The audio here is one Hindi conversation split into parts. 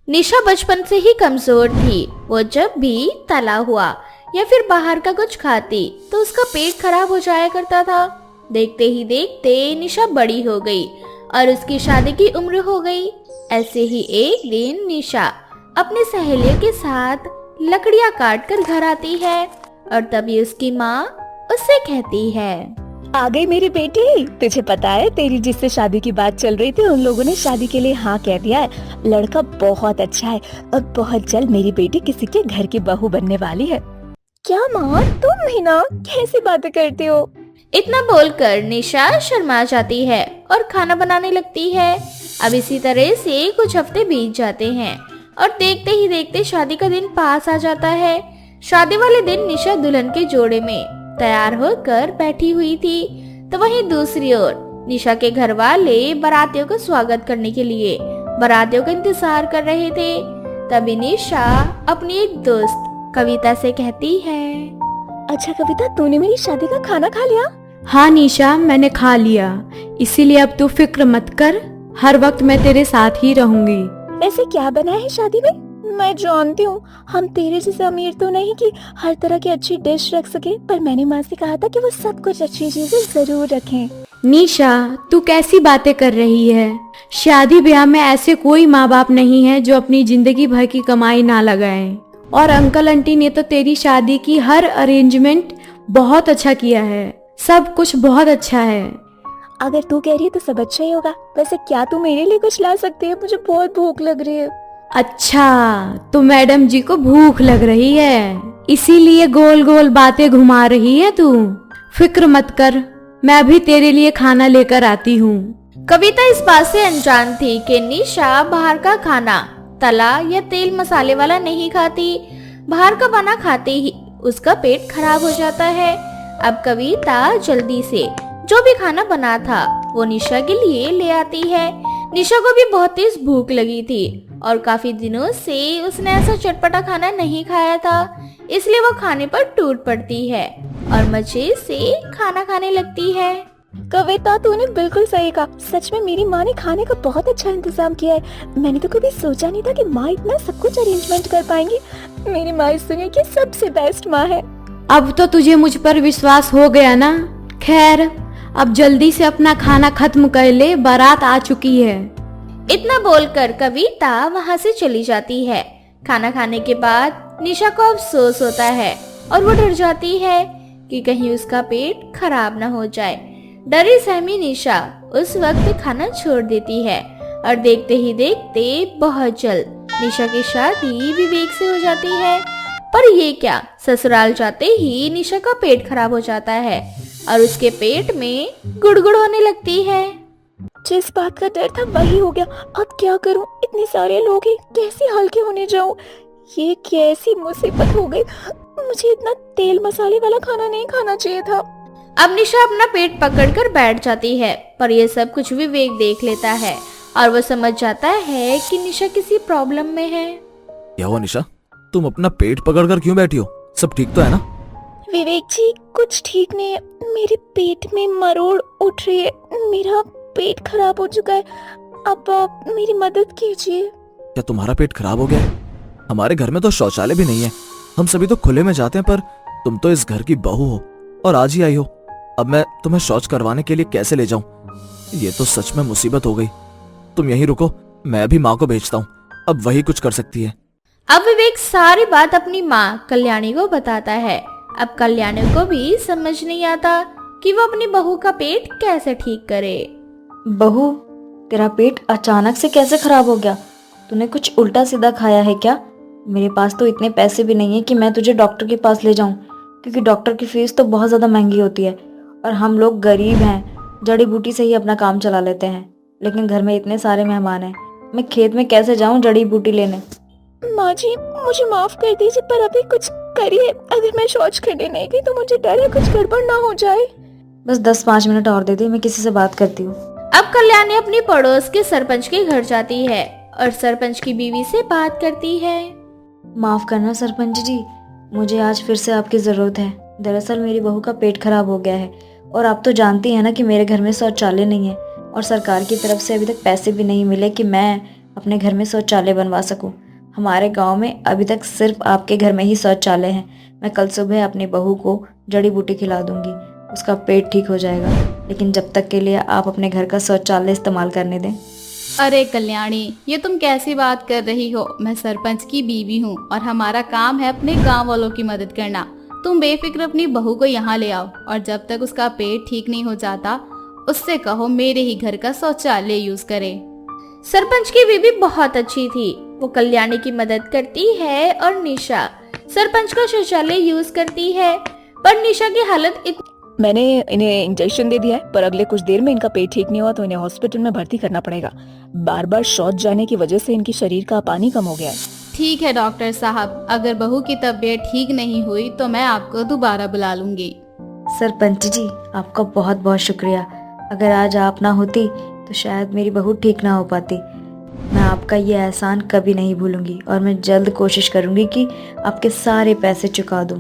निशा बचपन से ही कमजोर थी। वो जब भी तला हुआ या फिर बाहर का कुछ खाती तो उसका पेट खराब हो जाया करता था। देखते ही देखते निशा बड़ी हो गई और उसकी शादी की उम्र हो गई। ऐसे ही एक दिन निशा अपनी सहेलियों के साथ लकड़ियां काट कर घर आती है और तभी उसकी माँ उससे कहती है, आ गई मेरी बेटी। तुझे पता है तेरी जिससे शादी की बात चल रही थी उन लोगों ने शादी के लिए हाँ कह दिया है। लड़का बहुत अच्छा है और बहुत जल्द मेरी बेटी किसी के घर की बहू बनने वाली है। क्या माँ, तुम ही ना, कैसी बातें करते हो। इतना बोलकर निशा शर्मा जाती है और खाना बनाने लगती है। अब इसी तरह से कुछ हफ्ते बीत जाते हैं और देखते ही देखते शादी का दिन पास आ जाता है। शादी वाले दिन निशा दुल्हन के जोड़े में तैयार होकर बैठी हुई थी तो वहीं दूसरी ओर निशा के घर वाले बारातियों का स्वागत करने के लिए बारातियों का इंतजार कर रहे थे। तभी निशा अपनी एक दोस्त कविता से कहती है, अच्छा कविता, तूने मेरी शादी का खाना खा लिया? हाँ निशा, मैंने खा लिया, इसीलिए अब तू फिक्र मत कर, हर वक्त मैं तेरे साथ ही रहूंगी। वैसे क्या बना है शादी में? मैं जानती हूँ हम तेरे जैसे अमीर तो नहीं कि हर तरह की अच्छी डिश रख सके, पर मैंने माँ से कहा था कि वो सब कुछ अच्छी चीजें जरूर रखें। निशा, तू कैसी बातें कर रही है? शादी ब्याह में ऐसे कोई माँ बाप नहीं है जो अपनी जिंदगी भर की कमाई ना लगाएं। और अंकल आंटी ने तो तेरी शादी की हर अरेंजमेंट बहुत अच्छा किया है, सब कुछ बहुत अच्छा है। अगर तू कह रही है तो सब अच्छा ही होगा। वैसे क्या तू मेरे लिए कुछ ला सकती है? मुझे बहुत भूख लग रही है। अच्छा, तो मैडम जी को भूख लग रही है, इसीलिए गोल गोल बातें घुमा रही है तू। फिक्र मत कर, मैं भी तेरे लिए खाना लेकर आती हूँ। कविता इस बात से अनजान थी कि निशा बाहर का खाना तला या तेल मसाले वाला नहीं खाती। बाहर का बना खाते ही उसका पेट खराब हो जाता है। अब कविता जल्दी से जो भी खाना बना था वो निशा के लिए ले आती है। निशा को भी बहुत तेज भूख लगी थी और काफी दिनों से उसने ऐसा चटपटा खाना नहीं खाया था, इसलिए वो खाने पर टूट पड़ती है और मजे से खाना खाने लगती है। कविता, तूने बिल्कुल सही कहा। सच में मेरी माँ ने खाने का बहुत अच्छा इंतजाम किया है। मैंने तो कभी सोचा नहीं था कि माँ इतना सब कुछ अरेंजमेंट कर पाएंगी। मेरी माँ इस दुनिया की सबसे बेस्ट माँ है। अब तो तुझे मुझ पर विश्वास हो गया ना? खैर, अब जल्दी से अपना खाना खत्म कर ले, बारात आ चुकी है। इतना बोलकर कविता वहाँ से चली जाती है। खाना खाने के बाद निशा को अफसोस होता है और वो डर जाती है कि कहीं उसका पेट खराब न हो जाए। डरी सहमी निशा उस वक्त खाना छोड़ देती है और देखते ही देखते बहुत जल्द निशा की शादी विवेक से हो जाती है। पर ये क्या, ससुराल जाते ही निशा का पेट खराब हो जाता है और उसके पेट में गुड़गुड़ होने लगती है। जिस बात का डर था वही हो गया। अब क्या करूं? इतने सारे लोग हैं, कैसे हल्के होने जाऊं? ये कैसी मुसीबत हो गई। मुझे इतना तेल मसाले वाला खाना नहीं खाना चाहिए था। अब निशा अपना पेट पकड़कर बैठ जाती है, पर यह सब कुछ विवेक देख लेता है और वो समझ जाता है कि निशा किसी प्रॉब्लम में है। क्या हुआ निशा, तुम अपना पेट पकड़कर क्यों बैठी हो? सब ठीक तो है ना? विवेक जी, कुछ ठीक नहीं है। मेरे पेट में मरोड़ उठ रही है। मेरा पेट खराब हो चुका है। अब आप मेरी मदद कीजिए। क्या तुम्हारा पेट खराब हो गया है? हमारे घर में तो शौचालय भी नहीं है, हम सभी तो खुले में जाते हैं, पर तुम तो इस घर की बहू हो और आज ही आई हो। अब मैं तुम्हें शौच करवाने के लिए कैसे ले जाऊं? ये तो सच में मुसीबत हो गई। तुम यहीं रुको, मैं अभी माँ को भेजता हूँ, अब वही कुछ कर सकती है। अब विवेक सारी बात अपनी माँ कल्याणी को बताता है। अब कल्याणी को भी समझ नहीं आता कि वो अपनी बहू का पेट कैसे ठीक करे। बहू, तेरा पेट अचानक से कैसे खराब हो गया? तूने कुछ उल्टा सीधा खाया है क्या? मेरे पास तो इतने पैसे भी नहीं है कि मैं तुझे डॉक्टर के पास ले जाऊं, क्योंकि डॉक्टर की फीस तो बहुत ज़्यादा महंगी होती है और हम लोग गरीब हैं, जड़ी बूटी से ही अपना काम चला लेते हैं। लेकिन घर में इतने सारे मेहमान हैं, मैं खेत में कैसे जाऊं जड़ी बूटी लेने? माँ जी, मुझे माफ कर दीजिए, पर अभी कुछ करिए। अगर मैं शौच करने नहीं गई तो मुझे डर है कुछ गड़बड़ ना हो जाए। बस 10-5 मिनट और दे दे, मैं किसी से बात करती हूँ। अब कल्याणी अपनी पड़ोस के सरपंच के घर जाती है और सरपंच की बीवी से बात करती है। माफ करना सरपंच जी, मुझे आज फिर से आपकी ज़रूरत है। दरअसल मेरी बहू का पेट खराब हो गया है और आप तो जानती हैं ना कि मेरे घर में शौचालय नहीं है और सरकार की तरफ से अभी तक पैसे भी नहीं मिले कि मैं अपने घर में शौचालय बनवा सकूं। हमारे गांव में अभी तक सिर्फ आपके घर में ही शौचालय हैं। मैं कल सुबह अपनी बहू को जड़ी बूटी खिला दूंगी, उसका पेट ठीक हो जाएगा। लेकिन जब तक के लिए आप अपने घर का शौचालय इस्तेमाल करने दें। अरे कल्याणी, ये तुम कैसी बात कर रही हो? मैं सरपंच की बीवी हूँ और हमारा काम है अपने गांव वालों की मदद करना। तुम बेफिक्र अपनी बहू को यहाँ ले आओ और जब तक उसका पेट ठीक नहीं हो जाता उससे कहो मेरे ही घर का शौचालय यूज करे। सरपंच की बीवी बहुत अच्छी थी। वो कल्याणी की मदद करती है और निशा सरपंच का शौचालय यूज करती है। पर निशा की हालत मैंने इन्हें इंजेक्शन दे दिया है, पर अगले कुछ देर में इनका पेट ठीक नहीं हुआ तो इन्हें हॉस्पिटल में भर्ती करना पड़ेगा। बार बार शौच जाने की वजह से इनकी शरीर का पानी कम हो गया है। ठीक है डॉक्टर साहब, अगर बहू की तबीयत ठीक नहीं हुई तो मैं आपको दोबारा बुला लूंगी। सरपंच जी, आपका बहुत बहुत शुक्रिया। अगर आज आप ना होती तो शायद मेरी बहू ठीक ना हो पाती। मैं आपका ये एहसान कभी नहीं भूलूंगी और मैं जल्द कोशिश करूंगी कि आपके सारे पैसे चुका दूं।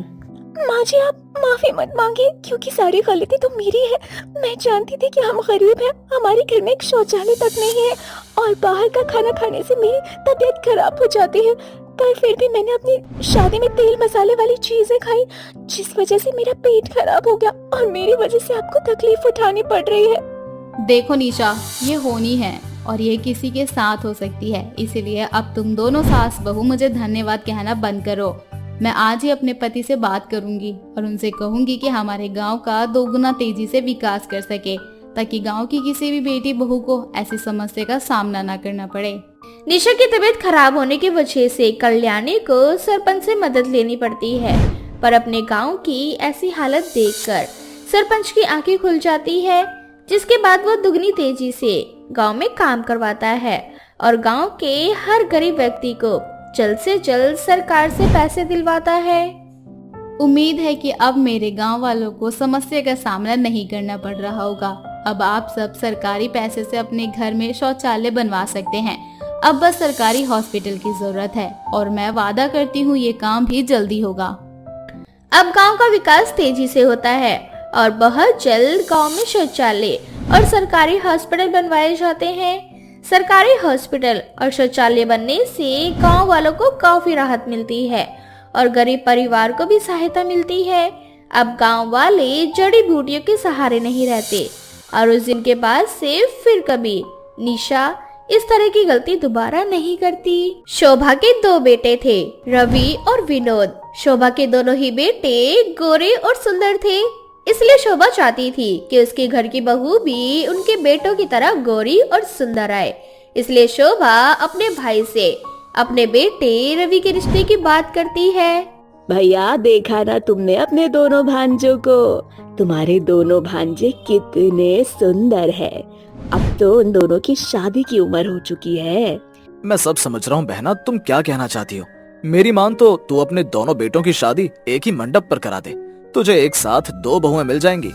माँ जी, आप माफी मत मांगिए, क्योंकि सारी गलती तो मेरी है। मैं जानती थी कि हम गरीब हैं, हमारे घर में एक शौचालय तक नहीं है और बाहर का खाना खाने से मेरी तबीयत खराब हो जाती है। पर फिर भी मैंने अपनी शादी में तेल मसाले वाली चीजें खाई, जिस वजह से मेरा पेट खराब हो गया और मेरी वजह से आपको तकलीफ उठानी पड़ रही है। देखो निशा, ये होनी है और ये किसी के साथ हो सकती है, इसीलिए अब तुम दोनों सास बहू मुझे धन्यवाद कहना बंद करो। मैं आज ही अपने पति से बात करूंगी और उनसे कहूंगी कि हमारे गांव का दोगुना तेजी से विकास कर सके, ताकि गांव की किसी भी बेटी बहू को ऐसी समस्या का सामना न करना पड़े। निशा की तबीयत खराब होने की वजह से कल्याणी को सरपंच से मदद लेनी पड़ती है। पर अपने गांव की ऐसी हालत देखकर सरपंच की आंखें खुल जाती है, जिसके बाद वो दुगनी तेजी से गांव में काम करवाता है और गांव के हर गरीब व्यक्ति को जल्द से जल्द सरकार से पैसे दिलवाता है। उम्मीद है कि अब मेरे गांव वालों को समस्या का सामना नहीं करना पड़ रहा होगा। अब आप सब सरकारी पैसे से अपने घर में शौचालय बनवा सकते हैं। अब बस सरकारी हॉस्पिटल की जरूरत है और मैं वादा करती हूँ ये काम भी जल्दी होगा। अब गांव का विकास तेजी से होता है और बहुत जल्द गांव में शौचालय और सरकारी हॉस्पिटल बनवाए जाते हैं। सरकारी हॉस्पिटल और शौचालय बनने से गांव वालों को काफी राहत मिलती है और गरीब परिवार को भी सहायता मिलती है। अब गांव वाले जड़ी बूटियों के सहारे नहीं रहते और उस दिन के बाद से फिर कभी निशा इस तरह की गलती दोबारा नहीं करती। शोभा के 2 बेटे थे, रवि और विनोद। शोभा के दोनों ही बेटे गोरे और सुंदर थे, इसलिए शोभा चाहती थी कि उसके घर की बहू भी उनके बेटों की तरह गोरी और सुंदर आए। इसलिए शोभा अपने भाई से अपने बेटे रवि के रिश्ते की बात करती है। भैया, देखा ना तुमने अपने दोनों भांजों को? तुम्हारे दोनों भांजे कितने सुंदर हैं। अब तो उन दोनों की शादी की उम्र हो चुकी है। मैं सब समझ रहा हूँ बहना, तुम क्या कहना चाहती हो। मेरी मान तो तू अपने दोनों बेटों की शादी एक ही मंडप पर करा दे, तुझे एक साथ 2 बहुएं मिल जाएंगी।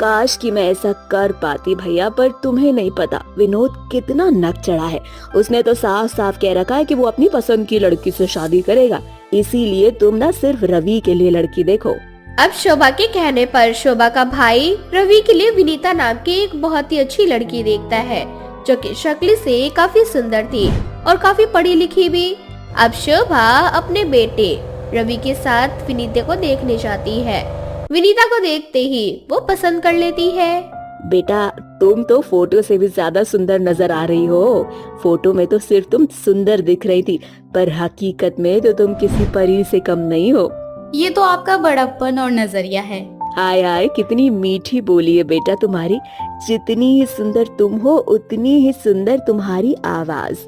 काश कि मैं ऐसा कर पाती भैया, पर तुम्हें नहीं पता विनोद कितना नक चढ़ा है। उसने तो साफ साफ कह रखा है कि वो अपनी पसंद की लड़की से शादी करेगा। इसीलिए तुम ना सिर्फ रवि के लिए लड़की देखो। अब शोभा के कहने पर शोभा का भाई रवि के लिए विनीता नाम की एक बहुत ही अच्छी लड़की देखता है, जो कि शक्ल से काफी सुंदर थी और काफी पढ़ी लिखी भी। अब शोभा अपने बेटे रवि के साथ विनीता को देखने जाती है। विनीता को देखते ही वो पसंद कर लेती है। बेटा, तुम तो फोटो से भी ज्यादा सुंदर नजर आ रही हो। फोटो में तो सिर्फ तुम सुंदर दिख रही थी, पर हकीकत में तो तुम किसी परी से कम नहीं हो। ये तो आपका बड़प्पन और नजरिया है। हाय हाय, कितनी मीठी बोली है बेटा तुम्हारी। जितनी ही सुंदर तुम हो उतनी ही सुंदर तुम्हारी आवाज।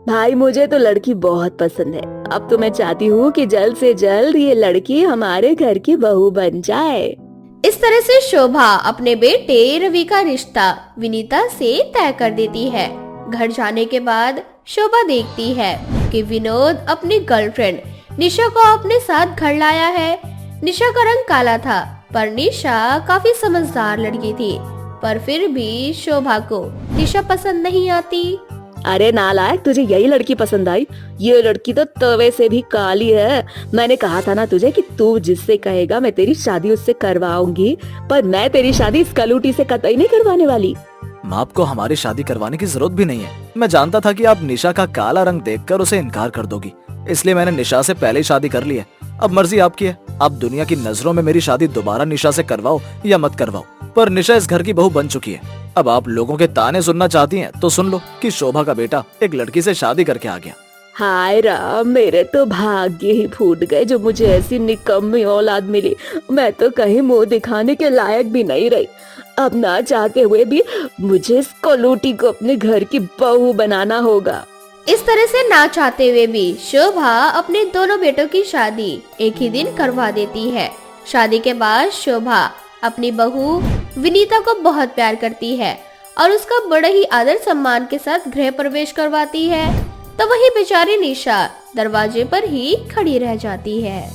भाई, मुझे तो लड़की बहुत पसंद है। अब तो मैं चाहती हूँ कि जल्द से जल्द ये लड़की हमारे घर की बहू बन जाए। इस तरह से शोभा अपने बेटे रवि का रिश्ता विनीता से तय कर देती है। घर जाने के बाद शोभा देखती है कि विनोद अपनी गर्लफ्रेंड निशा को अपने साथ घर लाया है। निशा का रंग काला था, पर निशा काफी समझदार लड़की थी, पर फिर भी शोभा को निशा पसंद नहीं आती। अरे नालायक, तुझे यही लड़की पसंद आई? ये लड़की तो तवे से भी काली है। मैंने कहा था ना तुझे कि तू जिससे कहेगा मैं तेरी शादी उससे करवाऊंगी, पर मैं तेरी शादी इस कलूटी से कतई नहीं करवाने वाली। आपको हमारी शादी करवाने की जरूरत भी नहीं है। मैं जानता था कि आप निशा का काला रंग देखकर उसे इनकार कर दोगी, इसलिए मैंने निशा से पहले ही शादी कर ली है। अब मर्जी आपकी है, आप दुनिया की नजरों में मेरी शादी दोबारा निशा से करवाओ या मत करवाओ, पर निशा इस घर की बहू बन चुकी है। अब आप लोगों के ताने सुनना चाहती हैं तो सुन लो कि शोभा का बेटा एक लड़की से शादी करके आ गया। हाय राम, मेरे तो भाग्य ही फूट गए जो मुझे ऐसी निकम्मी औलाद मिली। मैं तो कहीं मुंह दिखाने के लायक भी नहीं रही। अब ना चाहते हुए भी मुझे इस कोलूटी को अपने घर की बहू बनाना होगा। इस तरह से ना चाहते हुए भी शोभा अपने दोनों बेटों की शादी एक ही दिन करवा देती है। शादी के बाद शोभा अपनी बहू विनीता को बहुत प्यार करती है और उसका बड़े ही आदर सम्मान के साथ गृह प्रवेश करवाती है। तो वही बेचारी निशा दरवाजे पर ही खड़ी रह जाती है।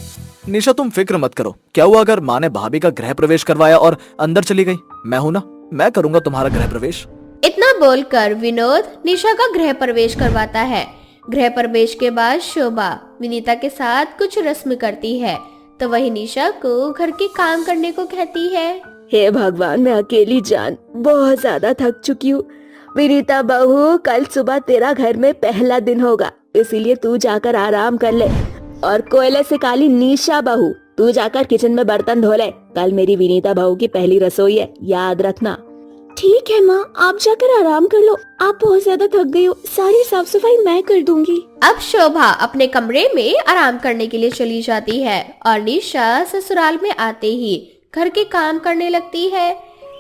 निशा तुम फिक्र मत करो, क्या हुआ अगर माँ ने भाभी का गृह प्रवेश करवाया और अंदर चली गई? मैं हूँ ना, मैं करूँगा तुम्हारा गृह प्रवेश। इतना बोलकर विनोद निशा का गृह प्रवेश करवाता है। गृह प्रवेश के बाद शोभा विनीता के साथ कुछ रस्म करती है तो वही निशा को घर के काम करने को कहती है। हे भगवान, मैं अकेली जान बहुत ज्यादा थक चुकी हूँ। विनीता बहू, कल सुबह तेरा घर में पहला दिन होगा, इसीलिए तू जाकर आराम कर ले। और कोयले से काली निशा बहू, तू जाकर किचन में बर्तन धो ले। कल मेरी विनीता बहू की पहली रसोई है, याद रखना। ठीक है माँ, आप जाकर आराम कर लो। आप बहुत ज्यादा थक गई हो, सारी साफ सफाई मैं कर दूंगी। अब शोभा अपने कमरे में आराम करने के लिए चली जाती है और निशा ससुराल में आते ही घर के काम करने लगती है।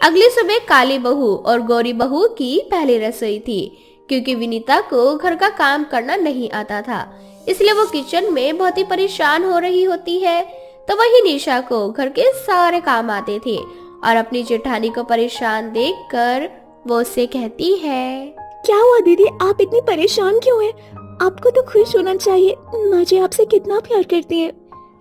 अगली सुबह काली बहू और गौरी बहू की पहली रसोई थी, क्योंकि विनीता को घर का काम करना नहीं आता था, इसलिए वो किचन में बहुत ही परेशान हो रही होती है। तो वही निशा को घर के सारे काम आते थे और अपनी जेठानी को परेशान देखकर वो उससे कहती है, क्या हुआ दीदी, आप इतनी परेशान क्यों हैं? आपको तो खुश होना चाहिए, मुझे आपसे कितना प्यार करती है।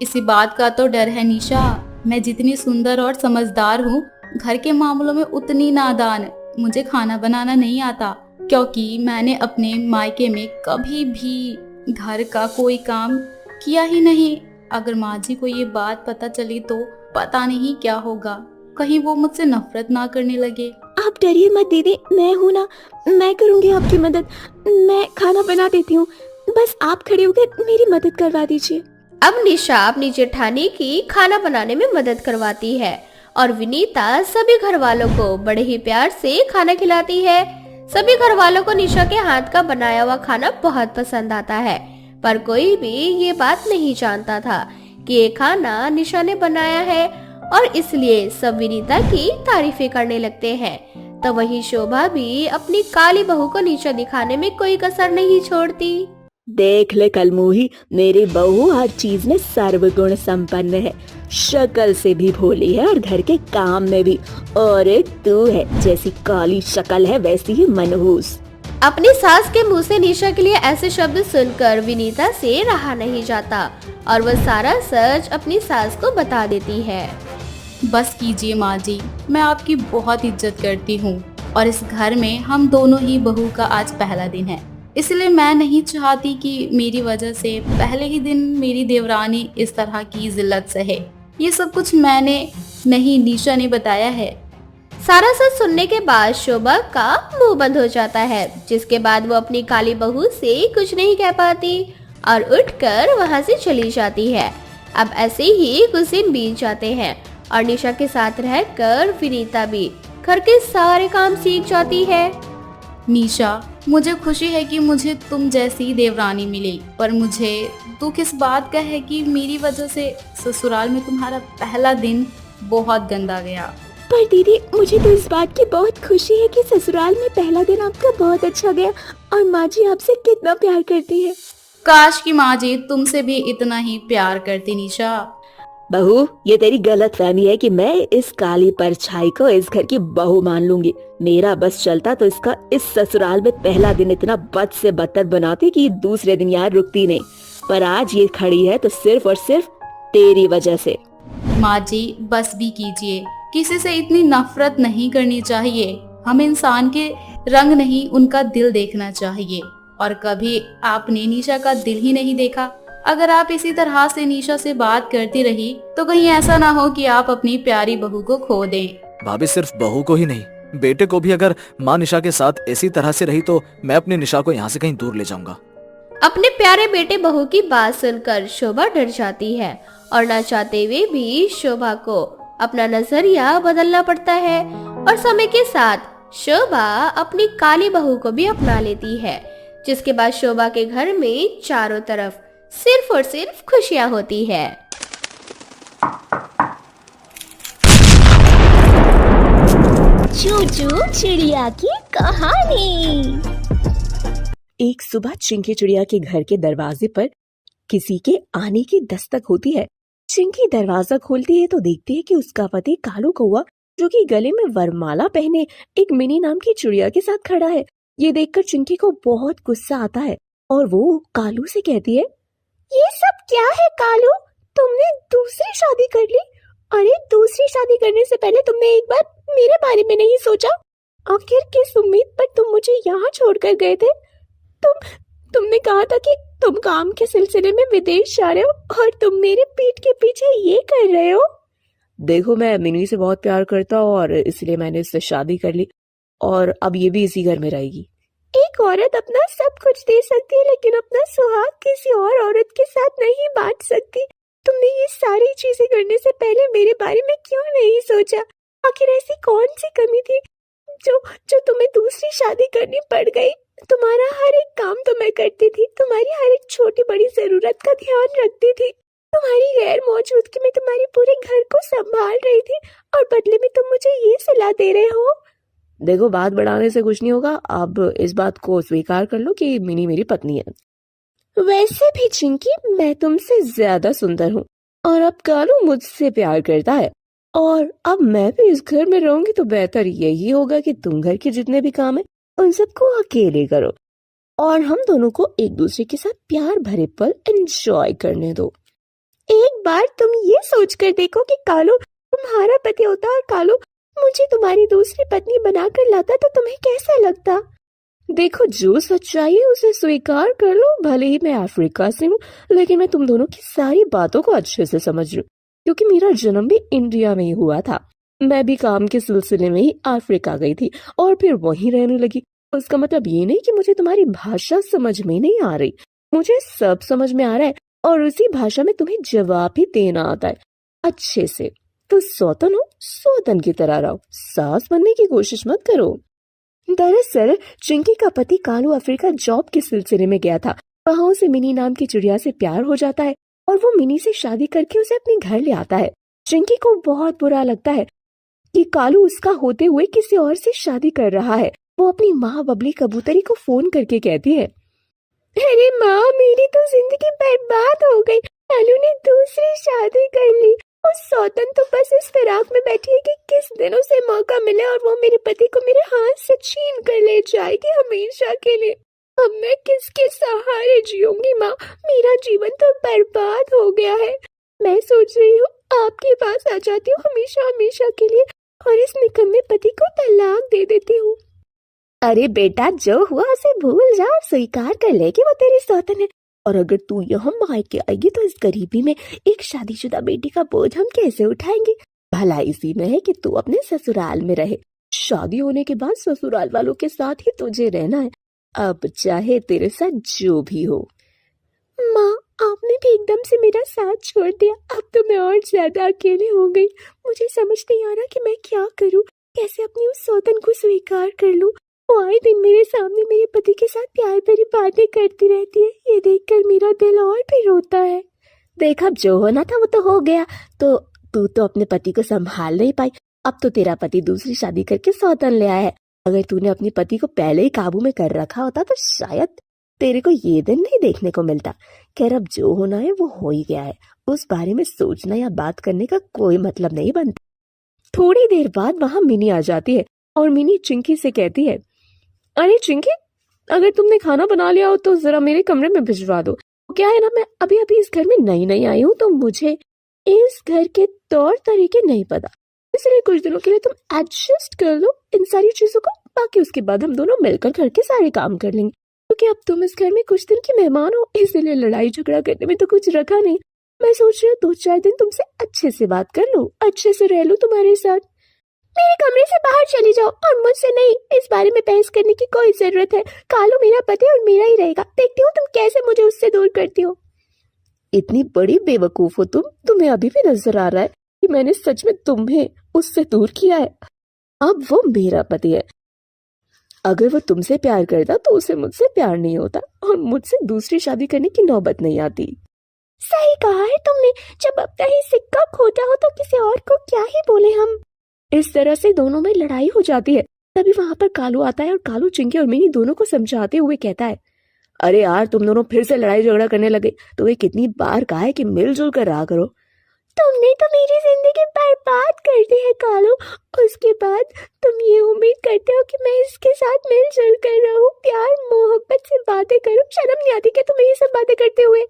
इसी बात का तो डर है निशा, मैं जितनी सुंदर और समझदार हूँ, घर के मामलों में उतनी नादान। मुझे खाना बनाना नहीं आता, क्योंकि मैंने अपने मायके में कभी भी घर का कोई काम किया ही नहीं। अगर माँ जी को ये बात पता चली तो पता नहीं क्या होगा, कहीं वो मुझसे नफरत ना करने लगे। आप डरिए मत दीदी, मैं हूँ ना, मैं करूँगी आपकी मदद। मैं खाना बना देती हूँ, बस आप खड़े होकर मेरी मदद करवा दीजिए। अब निशा अपनी जेठानी की खाना बनाने में मदद करवाती है और विनीता सभी घर वालों को बड़े ही प्यार से खाना खिलाती है। सभी घर वालों को निशा के हाथ का बनाया हुआ खाना बहुत पसंद आता है, पर कोई भी ये बात नहीं जानता था कि ये खाना निशा ने बनाया है और इसलिए सब विनीता की तारीफें करने लगते हैं। तो वही शोभा भी अपनी काली बहू को नीचा दिखाने में कोई कसर नहीं छोड़ती। देख ले कलमुही, मेरी बहू हर चीज में सर्वगुण संपन्न है, शक्ल से भी भोली है और घर के काम में भी। और एक तू है, जैसी काली शक्ल है वैसी ही मनहूस। अपनी सास के मुंह से निशा के लिए ऐसे शब्द सुनकर विनीता से रहा नहीं जाता और वह सारा सच अपनी सास को बता देती है। बस कीजिए माँ जी, मैं आपकी बहुत इज्जत करती हूँ और इस घर में हम दोनों ही बहू का आज पहला दिन है, इसलिए मैं नहीं चाहती कि मेरी वजह से पहले ही दिन मेरी देवरानी इस तरह की जिल्लत सहे। ये सब कुछ मैंने नहीं, निशा ने बताया है। सारा सच सुनने के बाद शोभा का मुंह बंद हो जाता है, जिसके बाद वो अपनी काली बहू से कुछ नहीं कह पाती और उठकर वहां से चली जाती है। अब ऐसे ही कुछ दिन बीत जाते हैं और निशा के साथ रहकर विनीता भी घर के सारे काम सीख जाती है। निशा, मुझे खुशी है कि मुझे तुम जैसी देवरानी मिली, पर मुझे दुख इस बात का है कि मेरी वजह से ससुराल में तुम्हारा पहला दिन बहुत गंदा गया। पर दीदी, मुझे तो इस बात की बहुत खुशी है कि ससुराल में पहला दिन आपका बहुत अच्छा गया और माँ जी आपसे कितना प्यार करती है। काश की माँ जी तुमसे भी इतना ही प्यार करती। निशा बहू, ये तेरी गलत फहमी है कि मैं इस काली परछाई को इस घर की बहू मान लूंगी। मेरा बस चलता तो इसका इस ससुराल में पहला दिन इतना बद से बदतर बनाती कि दूसरे दिन यहाँ रुकती नहीं, पर आज ये खड़ी है तो सिर्फ और सिर्फ तेरी वजह से। माँ जी बस भी कीजिए, किसी से इतनी नफरत नहीं करनी चाहिए। हम इंसान के रंग नहीं, उनका दिल देखना चाहिए। और कभी आपने निशा का दिल ही नहीं देखा। अगर आप इसी तरह से निशा से बात करती रही तो कहीं ऐसा ना हो कि आप अपनी प्यारी बहू को खो दें। भाभी सिर्फ बहू को ही नहीं, बेटे को भी अगर माँ निशा के साथ इसी तरह से रही तो मैं अपनी निशा को यहाँ से कहीं दूर ले जाऊंगा। अपने प्यारे बेटे बहू की बात सुनकर शोभा डर जाती है और न चाहते हुए भी शोभा को अपना नजरिया बदलना पड़ता है और समय के साथ शोभा अपनी काली बहू को भी अपना लेती है, जिसके बाद शोभा के घर में चारों तरफ सिर्फ और सिर्फ खुशियां होती है। चूचू चिड़िया की कहानी। एक सुबह चिंकी चिड़िया के घर के दरवाजे पर किसी के आने की दस्तक होती है। चिंकी दरवाजा खोलती है तो देखती है कि उसका पति कालू कौवा, जो कि गले में वरमाला पहने एक मिनी नाम की चिड़िया के साथ खड़ा है। ये देखकर चिंकी को बहुत गुस्सा आता है और वो कालू से कहती है, ये सब क्या है कालू, तुमने दूसरी शादी कर ली? अरे दूसरी शादी करने से पहले तुमने एक बार मेरे बारे में नहीं सोचा? आखिर किस उम्मीद पर तुम मुझे यहाँ छोड़कर गए थे? तुमने कहा था कि तुम काम के सिलसिले में विदेश जा रहे हो और तुम मेरे पीठ के पीछे ये कर रहे हो। देखो, मैं मिनी से बहुत प्यार करता हूँ और इसलिए मैंने इससे शादी कर ली और अब ये भी इसी घर में रहेगी। एक औरत अपना सब कुछ दे सकती है लेकिन अपना सुहाग किसी और औरत के साथ नहीं बांट सकती। तुमने ये सारी चीजें करने से पहले मेरे बारे में क्यों नहीं सोचा? आखिर ऐसी कौन सी कमी थी जो तुम्हें दूसरी शादी करनी पड़ गई? तुम्हारा हर एक काम तो मैं करती थी, तुम्हारी हर एक छोटी बड़ी जरूरत का ध्यान रखती थी, तुम्हारी गैर मौजूदगी में तुम्हारे पूरे घर को संभाल रही थी और बदले में तुम मुझे ये सलाह दे रहे हो। देखो, बात बढ़ाने से कुछ नहीं होगा, अब इस बात को स्वीकार कर लो कि मिनी मेरी पत्नी है। वैसे भी चिंकी, मैं तुमसे ज्यादा सुंदर हूँ और अब कालू मुझसे प्यार करता है और अब मैं भी इस घर में रहूंगी तो बेहतर यही होगा कि तुम घर के जितने भी काम है उन सबको अकेले करो और हम दोनों को एक दूसरे के साथ प्यार भरे पल एंजॉय करने दो। एक बार तुम ये सोचकर देखो कि कालू तुम्हारा पति होता और कालू मुझे तुम्हारी दूसरी पत्नी बनाकर लाता तो तुम्हें कैसा लगता? देखो, जो सच्चाई है उसे स्वीकार कर लो। भले ही मैं अफ्रीका से हूँ लेकिन मैं तुम दोनों की सारी बातों को अच्छे से समझ रही हूँ क्योंकि मेरा जन्म भी इंडिया में ही हुआ था। मैं भी काम के सिलसिले में ही अफ्रीका गई थी और फिर वहीं रहने लगी। उसका मतलब ये नहीं कि मुझे तुम्हारी भाषा समझ में नहीं आ रही, मुझे सब समझ में आ रहा है और उसी भाषा में तुम्हें जवाब भी देना आता है अच्छे से। तो सौतन हो, सौतन की तरह रहो, सास बनने की कोशिश मत करो। दरअसल चिंकी का पति कालू अफ्रीका जॉब के सिलसिले में गया था। वहां उसे मिनी नाम की चिड़िया से प्यार हो जाता है और वो मिनी से शादी करके उसे अपने घर ले आता है। चिंकी को बहुत बुरा लगता है कि कालू उसका होते हुए किसी और से शादी कर रहा है। वो अपनी माँ बबली कबूतरी को फोन करके कहती है, अरे माँ, मेरी तो जिंदगी बर्बाद हो गई। कालू ने दूसरी शादी कर ली और सौतन तो बस इस फिराक में बैठी है कि किस दिन उसे मौका मिले और वो मेरे पति को मेरे हाथ से छीन कर ले जाएगी हमेशा के लिए। अब मैं किसके सहारे जीऊंगी माँ? मेरा जीवन तो बर्बाद हो गया है। मैं सोच रही हूँ आपके पास आ जाती हूँ हमेशा हमेशा के लिए और इस निकम्मे पति को तलाक दे देती हूँ। अरे बेटा, जो हुआ उसे भूल जा और स्वीकार कर ले कि वो तेरी सौतन है। और अगर तू यहाँ मायके आएगी तो इस गरीबी में एक शादीशुदा बेटी का बोझ हम कैसे उठाएंगे? भला इसी में है कि तू अपने ससुराल में रहे। शादी होने के बाद ससुराल वालों के साथ ही तुझे रहना है, अब चाहे तेरे साथ जो भी हो। माँ, आपने भी एकदम से मेरा साथ छोड़ दिया। अब तो मैं और ज्यादा अकेले हो गई। मुझे समझ नहीं आ रहा कि मैं क्या करूँ, कैसे अपनी उस सौतन को स्वीकार कर लूँ। वो आए दिन मेरे सामने मेरे पति के साथ प्यार भरी बातें करती रहती है। ये देखकर मेरा दिल और भी रोता है। देख, अब जो होना था वो तो हो गया। तो तू तो अपने पति को संभाल नहीं पाई। अब तो तेरा पति दूसरी शादी करके सौतन ले आया है। अगर तूने अपने पति को पहले ही काबू में कर रखा होता तो शायद तेरे को ये दिन नहीं देखने को मिलता। खैर, अब जो होना है वो हो ही गया है। उस बारे में सोचना या बात करने का कोई मतलब नहीं बनता। थोड़ी देर बाद वहां मिनी आ जाती है और मिनी चिंकी से कहती है, अरे चिंकी, अगर तुमने खाना बना लिया हो तो जरा मेरे कमरे में भिजवा दो। क्या है ना, मैं अभी अभी इस घर में नई आई हूँ तो मुझे इस घर के तौर तरीके नहीं पता, इसलिए कुछ दिनों के लिए तुम एडजस्ट कर लो इन सारी चीजों को। बाकी उसके बाद हम दोनों मिलकर घर के सारे काम कर लेंगे, क्योंकि अब तुम इस घर में कुछ दिन की मेहमान हो, इसलिए लड़ाई झगड़ा करने में तो कुछ रखा नहीं। मैं सोच रही हूँ 2-4 दिन तुमसे अच्छे से बात कर लूं, अच्छे से रह लूं तुम्हारे साथ। मेरे कमरे से बाहर चली जाओ और मुझसे नहीं, इस बारे में बहस करने की कोई जरूरत है। कालू मेरा पति और मेरा ही रहेगा। देखती हूँ तुम कैसे मुझे उससे दूर करती हो। इतनी बड़ी बेवकूफ हो तुम, तुम्हें अभी भी नजर आ रहा है कि मैंने सच में तुम्हें उससे दूर किया है। अब वो मेरा पति है। अगर वो तुमसे प्यार करता तो उसे मुझसे प्यार नहीं होता और मुझसे दूसरी शादी करने की नौबत नहीं आती। सही कहा है तुमने, जब अपना ही सिक्का खोटा हो तो किसी और को क्या ही बोले हम। इस तरह से दोनों में लड़ाई हो जाती है। तभी वहां पर कालू आता है और कालू चिंकी और मिनी दोनों को समझाते हुए कहता है, अरे यार तुम दोनों फिर से लड़ाई झगड़ा करने लगे। तुम्हें कितनी बार कहा है कि मिलजुल कर रहा करो। तुमने तो मेरी जिंदगी बर्बाद कर दी है कालू। उसके बाद तुम ये उम्मीद करते हो कि मैं इसके साथ मिलजुल कर रहूं, प्यार मोहब्बत से बातें करूं। शर्म नहीं आती क्या तुम्हें ये सब बातें करते हुए?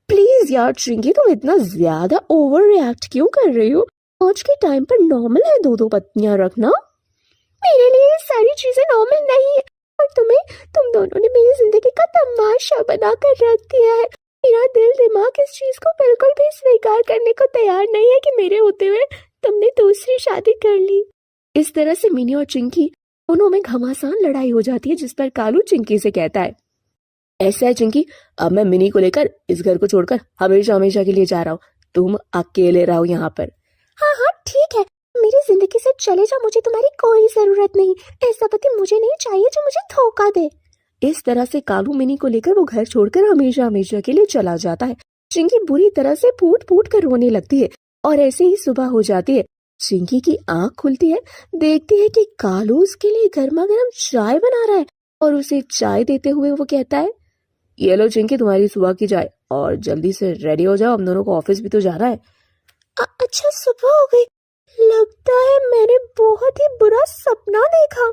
प्लीज यार चिंकी, तुम इतना ज्यादा ओवर रिएक्ट क्यों कर रही हो? आज के टाइम पर नॉर्मल है दो दो पत्नियां रखना। मेरे लिए ये सारी चीजें नॉर्मल नहीं है और तुम दोनों ने मेरी जिंदगी का तमाशा बना कर रख दिया है। मेरा दिल दिमाग इस चीज को बिल्कुल भी स्वीकार करने को तैयार नहीं है कि मेरे होते हुए तुमने दूसरी शादी कर ली। इस तरह से मिनी और चिंकी दोनों में घमासान लड़ाई हो जाती है, जिस पर कालू चिंकी से कहता है, ऐसा है चिंकी, अब मैं मिनी को लेकर इस घर को छोड़कर हमेशा हमेशा के लिए जा रहा हूँ। तुम अकेले रहो यहाँ पर। हाँ हाँ ठीक है, मेरी जिंदगी से चले जाओ, मुझे तुम्हारी कोई जरूरत नहीं। ऐसा पति मुझे नहीं चाहिए जो मुझे धोखा दे। इस तरह से कालू मिनी को लेकर वो घर छोड़कर हमेशा हमेशा के लिए चला जाता है। चिंकी बुरी तरह से फूट फूट कर रोने लगती है और ऐसे ही सुबह हो जाती है। चिंकी की आंख खुलती है, देखती है कि कालू उसके लिए गर्मा गर्म चाय बना रहा है और उसे चाय देते हुए वो कहता है, ये लो चिंकी तुम्हारी सुबह की चाय, और जल्दी से रेडी हो जाओ, हम दोनों को ऑफिस भी तो जाना है। अच्छा सुबह हो गई, लगता है मैंने बहुत ही बुरा सपना देखा।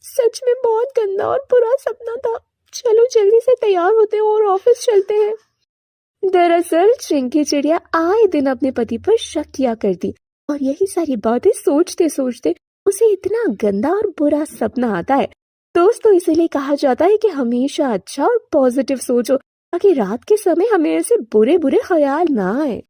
सच में बहुत गंदा और बुरा सपना था। चलो जल्दी से तैयार होते हैं और ऑफिस चलते हैं। दरअसल चिंकी चिड़िया आए दिन अपने पति पर शक किया करती और यही सारी बातें सोचते सोचते उसे इतना गंदा और बुरा सपना आता है। दोस्तों इसीलिए कहा जाता है कि हमेशा अच्छा और पॉजिटिव सोचो ताकि रात के समय हमें ऐसे बुरे बुरे ख्याल ना आए।